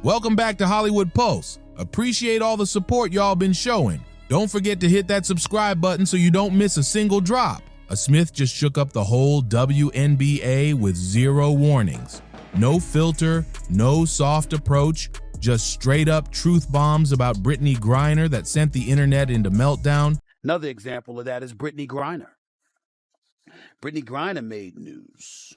Welcome back to Hollywood Pulse. Appreciate all the support y'all been showing. Don't forget to hit that subscribe button so you don't miss a single drop. A Smith just shook up the whole WNBA with zero warnings. No filter, no soft approach, just straight up truth bombs about Brittney Griner that sent the internet into meltdown. Another example of that is Brittney Griner. Brittney Griner made news.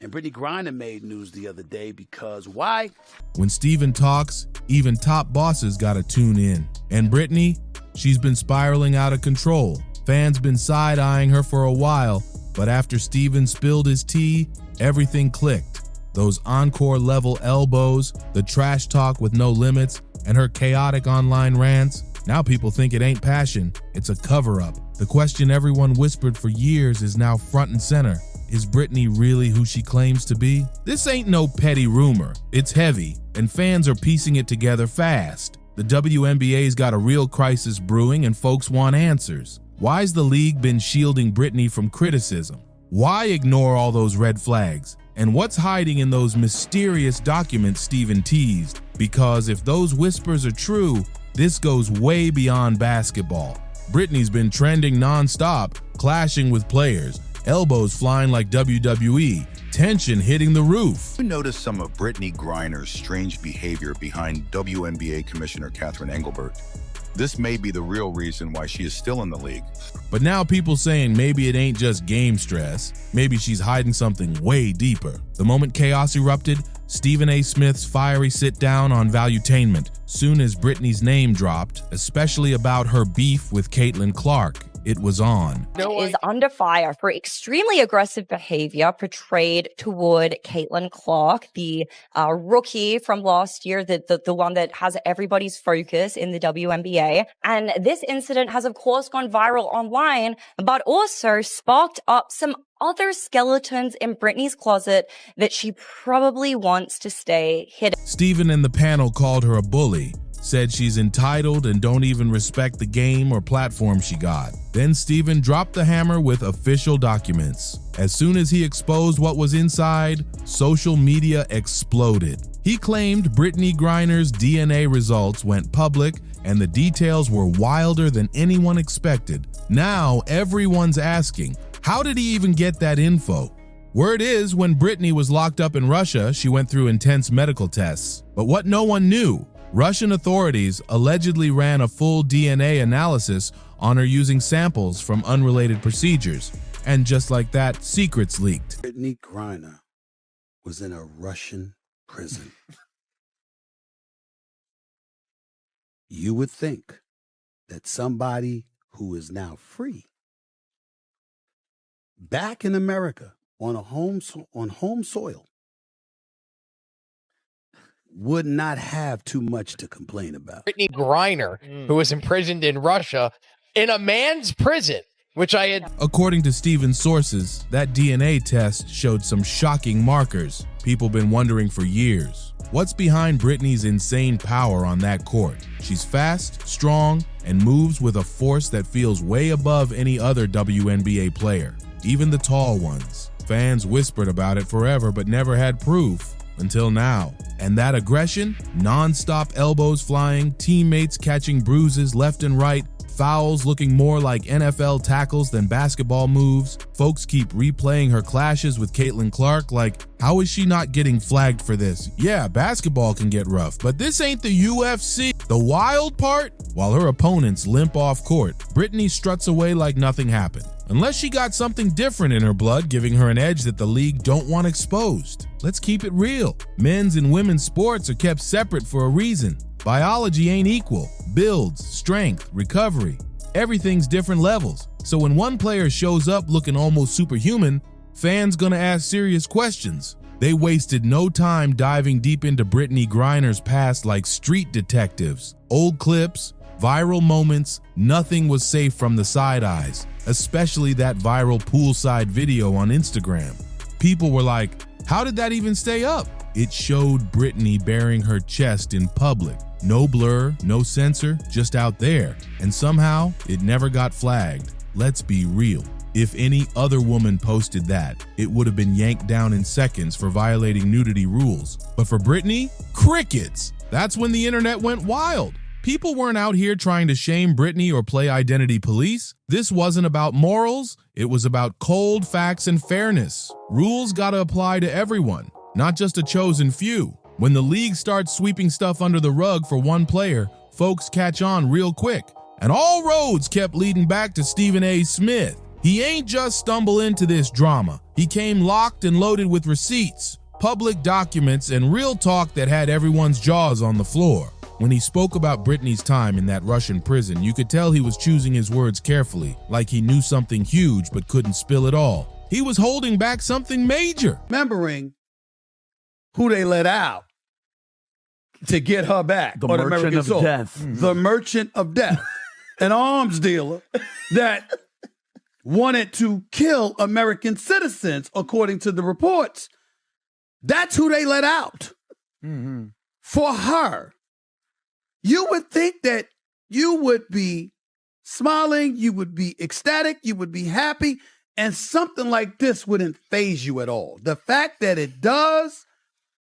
And Brittney Griner made news the other day because why? When Steven talks, even top bosses gotta tune in. And Brittney, she's been spiraling out of control. Fans been side-eyeing her for a while, but after Steven spilled his tea, everything clicked. Those encore-level elbows, the trash talk with no limits, and her chaotic online rants, now people think it ain't passion, it's a cover-up. The question everyone whispered for years is now front and center. Is Brittney really who she claims to be? This ain't no petty rumor. It's heavy, and fans are piecing it together fast. The WNBA's got a real crisis brewing, and folks want answers. Why's the league been shielding Brittney from criticism? Why ignore all those red flags? And what's hiding in those mysterious documents Steven teased? Because if those whispers are true, this goes way beyond basketball. Brittney's been trending nonstop, clashing with players, elbows flying like WWE, tension hitting the roof. You notice some of Brittney Griner's strange behavior behind WNBA Commissioner Catherine Engelbert. This may be the real reason why she is still in the league. But now people saying maybe it ain't just game stress, maybe she's hiding something way deeper. The moment chaos erupted, Stephen A. Smith's fiery sit-down on Valuetainment, soon as Brittney's name dropped, especially about her beef with Caitlin Clark. It was on. Is under fire for extremely aggressive behavior portrayed toward Caitlin Clark, the rookie from last year, the one that has everybody's focus in the WNBA. And this incident has, of course, gone viral online, but also sparked up some other skeletons in Brittney's closet that she probably wants to stay hidden. Steven and the panel called her a bully, said she's entitled and don't even respect the game or platform she got. Then Steven dropped the hammer with official documents. As soon as he exposed what was inside, social media exploded. He claimed Brittney Griner's DNA results went public and the details were wilder than anyone expected. Now everyone's asking, how did he even get that info? Word is, when Brittney was locked up in Russia, she went through intense medical tests. But what no one knew, Russian authorities allegedly ran a full DNA analysis on her using samples from unrelated procedures. And just like that, secrets leaked. Brittney Griner was in a Russian prison. You would think that somebody who is now free, back in America on home soil, would not have too much to complain about. Brittney Griner, who was imprisoned in Russia in a man's prison, which I had. According to Steven's sources, that DNA test showed some shocking markers people been wondering for years. What's behind Brittney's insane power on that court? She's fast, strong, and moves with a force that feels way above any other WNBA player, even the tall ones. Fans whispered about it forever but never had proof. Until now. And that aggression, non-stop elbows flying, teammates catching bruises left and right, fouls looking more like NFL tackles than basketball moves. Folks keep replaying her clashes with Caitlin Clark like, how is she not getting flagged for this? Yeah, basketball can get rough, but this ain't the UFC. The wild part? While her opponents limp off court, Brittney struts away like nothing happened. Unless she got something different in her blood giving her an edge that the league don't want exposed. Let's keep it real. Men's and women's sports are kept separate for a reason. Biology ain't equal. Builds, strength, recovery. Everything's different levels. So when one player shows up looking almost superhuman, fans gonna ask serious questions. They wasted no time diving deep into Brittney Griner's past like street detectives. Old clips, viral moments, nothing was safe from the side eyes, especially that viral poolside video on Instagram. People were like, how did that even stay up? It showed Brittney bearing her chest in public. No blur, no censor, just out there. And somehow, it never got flagged. Let's be real. If any other woman posted that, it would have been yanked down in seconds for violating nudity rules. But for Brittney, crickets. That's when the internet went wild. People weren't out here trying to shame Brittney or play identity police. This wasn't about morals. It was about cold facts and fairness. Rules gotta apply to everyone, not just a chosen few. When the league starts sweeping stuff under the rug for one player, folks catch on real quick. And all roads kept leading back to Stephen A. Smith. He ain't just stumbled into this drama. He came locked and loaded with receipts, public documents, and real talk that had everyone's jaws on the floor. When he spoke about Brittney's time in that Russian prison, you could tell he was choosing his words carefully, like he knew something huge but couldn't spill it all. He was holding back something major. Remembering who they let out to get her back. The Merchant of Death. The Merchant of Death. An arms dealer that wanted to kill American citizens, according to the reports. That's who they let out. Mm-hmm. For her. You would think that you would be smiling, you would be ecstatic, you would be happy, and something like this wouldn't faze you at all. The fact that it does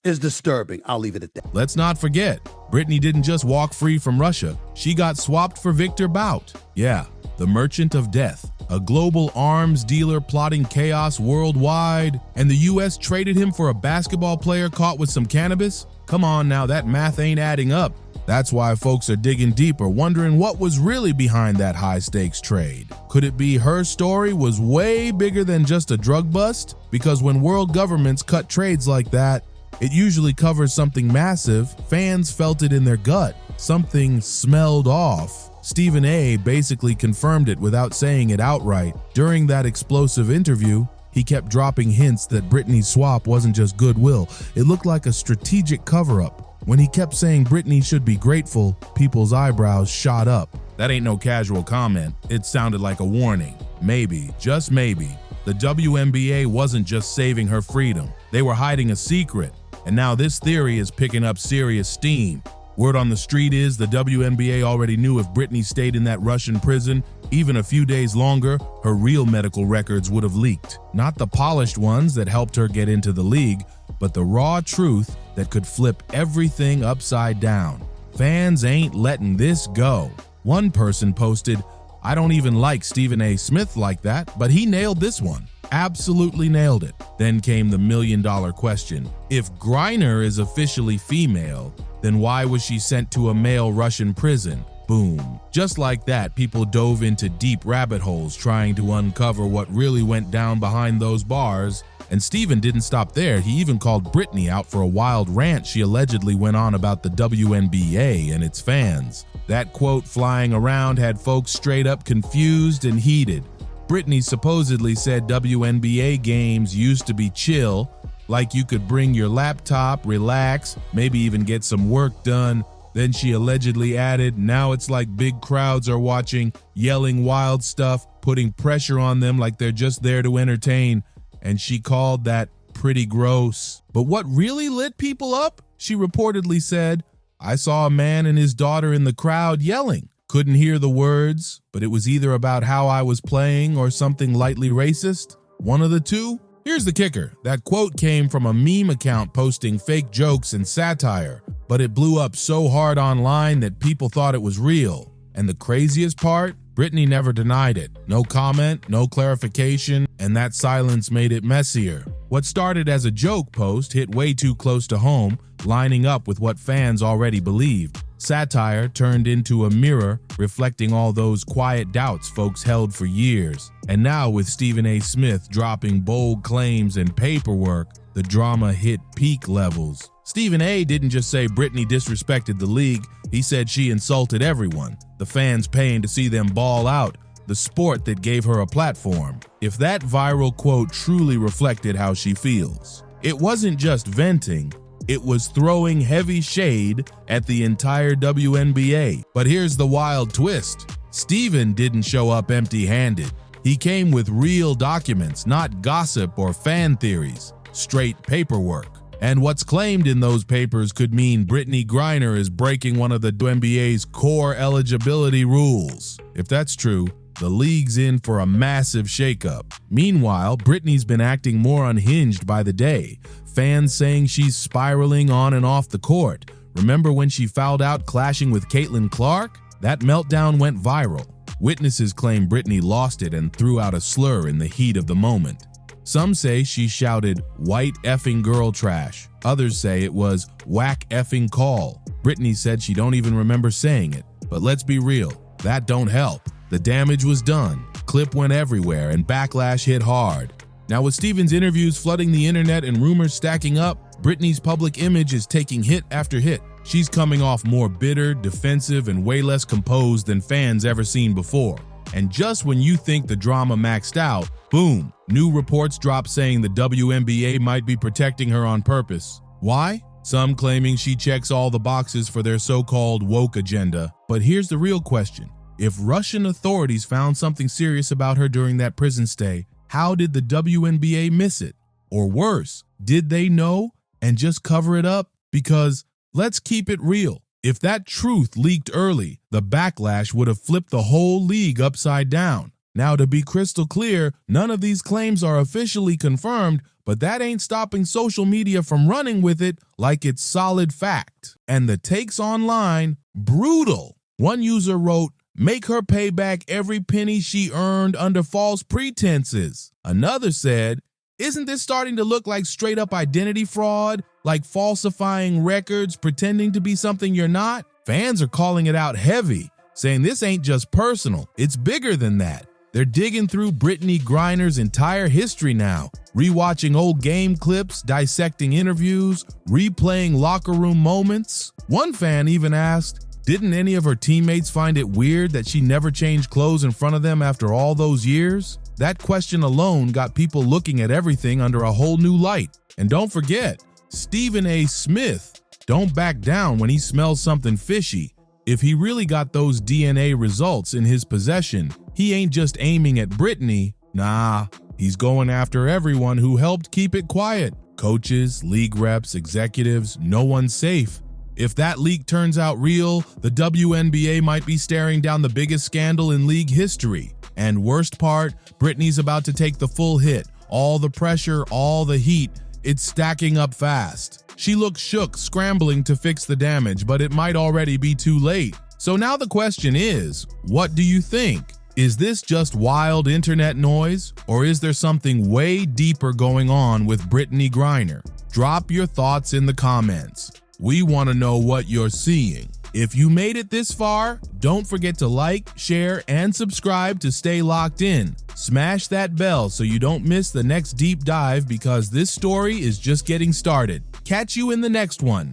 is disturbing. I'll leave it at that. Let's not forget, Brittney didn't just walk free from Russia. She got swapped for Victor Bout. Yeah, the Merchant of Death, a global arms dealer plotting chaos worldwide. And the U.S. traded him for a basketball player caught with some cannabis? Come on now, that math ain't adding up. That's why folks are digging deeper, wondering what was really behind that high-stakes trade. Could it be her story was way bigger than just a drug bust? Because when world governments cut trades like that, it usually covers something massive. Fans felt it in their gut. Something smelled off. Stephen A. basically confirmed it without saying it outright. During that explosive interview, he kept dropping hints that Brittney's swap wasn't just goodwill. It looked like a strategic cover-up. When he kept saying Brittney should be grateful, people's eyebrows shot up. That ain't no casual comment. It sounded like a warning. Maybe, just maybe, the WNBA wasn't just saving her freedom. They were hiding a secret. And now this theory is picking up serious steam. Word on the street is the WNBA already knew if Brittney stayed in that Russian prison even a few days longer, her real medical records would have leaked. Not the polished ones that helped her get into the league, but the raw truth that could flip everything upside down. Fans ain't letting this go. One person posted, "I don't even like Stephen A. Smith like that, but he nailed this one. Absolutely nailed it." Then came the million-dollar question. If Griner is officially female, then why was she sent to a male Russian prison? Boom. Just like that, people dove into deep rabbit holes trying to uncover what really went down behind those bars. And Stephen didn't stop there. He even called Brittney out for a wild rant she allegedly went on about the WNBA and its fans. That quote flying around had folks straight up confused and heated. Brittney supposedly said WNBA games used to be chill, like you could bring your laptop, relax, maybe even get some work done. Then she allegedly added, now it's like big crowds are watching, yelling wild stuff, putting pressure on them like they're just there to entertain. And she called that pretty gross. But what really lit people up? She reportedly said, I saw a man and his daughter in the crowd yelling. Couldn't hear the words, but it was either about how I was playing or something lightly racist. One of the two. Here's the kicker. That quote came from a meme account posting fake jokes and satire, but it blew up so hard online that people thought it was real. And the craziest part? Brittney never denied it. No comment, no clarification, and that silence made it messier. What started as a joke post hit way too close to home, lining up with what fans already believed. Satire turned into a mirror, reflecting all those quiet doubts folks held for years. And now with Stephen A. Smith dropping bold claims and paperwork, the drama hit peak levels. Stephen A. didn't just say Brittney disrespected the league, he said she insulted everyone, the fans paying to see them ball out, the sport that gave her a platform. If that viral quote truly reflected how she feels. It wasn't just venting, it was throwing heavy shade at the entire WNBA. But here's the wild twist. Stephen didn't show up empty-handed. He came with real documents, not gossip or fan theories, straight paperwork. And what's claimed in those papers could mean Brittney Griner is breaking one of the WNBA's core eligibility rules. If that's true, the league's in for a massive shakeup. Meanwhile, Brittney's been acting more unhinged by the day. Fans saying she's spiraling on and off the court. Remember when she fouled out clashing with Caitlin Clark? That meltdown went viral. Witnesses claim Brittney lost it and threw out a slur in the heat of the moment. Some say she shouted, "White effing girl trash." Others say it was "whack effing call." Brittney said she don't even remember saying it. But let's be real, that don't help. The damage was done. Clip went everywhere and backlash hit hard. Now with Stevens' interviews flooding the internet and rumors stacking up, Brittney's public image is taking hit after hit. She's coming off more bitter, defensive, and way less composed than fans ever seen before. And just when you think the drama maxed out, boom, new reports drop saying the WNBA might be protecting her on purpose. Why? Some claiming she checks all the boxes for their so-called woke agenda. But here's the real question. If Russian authorities found something serious about her during that prison stay, how did the WNBA miss it? Or worse, did they know and just cover it up? Because let's keep it real. If that truth leaked early, the backlash would have flipped the whole league upside down. Now, to be crystal clear, none of these claims are officially confirmed, but that ain't stopping social media from running with it like it's solid fact. And the takes online, brutal. One user wrote, "Make her pay back every penny she earned under false pretenses." Another said, "Isn't this starting to look like straight up identity fraud, like falsifying records, pretending to be something you're not?" Fans are calling it out heavy, saying this ain't just personal, it's bigger than that. They're digging through Brittney Griner's entire history now, rewatching old game clips, dissecting interviews, replaying locker room moments. One fan even asked, didn't any of her teammates find it weird that she never changed clothes in front of them after all those years? That question alone got people looking at everything under a whole new light. And don't forget, Stephen A. Smith don't back down when he smells something fishy. If he really got those DNA results in his possession, he ain't just aiming at Brittney. Nah, he's going after everyone who helped keep it quiet. Coaches, league reps, executives, no one's safe. If that leak turns out real, the WNBA might be staring down the biggest scandal in league history. And worst part, Brittney's about to take the full hit. All the pressure, all the heat, it's stacking up fast. She looks shook, scrambling to fix the damage, but it might already be too late. So now the question is, what do you think? Is this just wild internet noise, or is there something way deeper going on with Brittney Griner? Drop your thoughts in the comments. We want to know what you're seeing. If you made it this far, don't forget to like, share, and subscribe to stay locked in. Smash that bell so you don't miss the next deep dive because this story is just getting started. Catch you in the next one.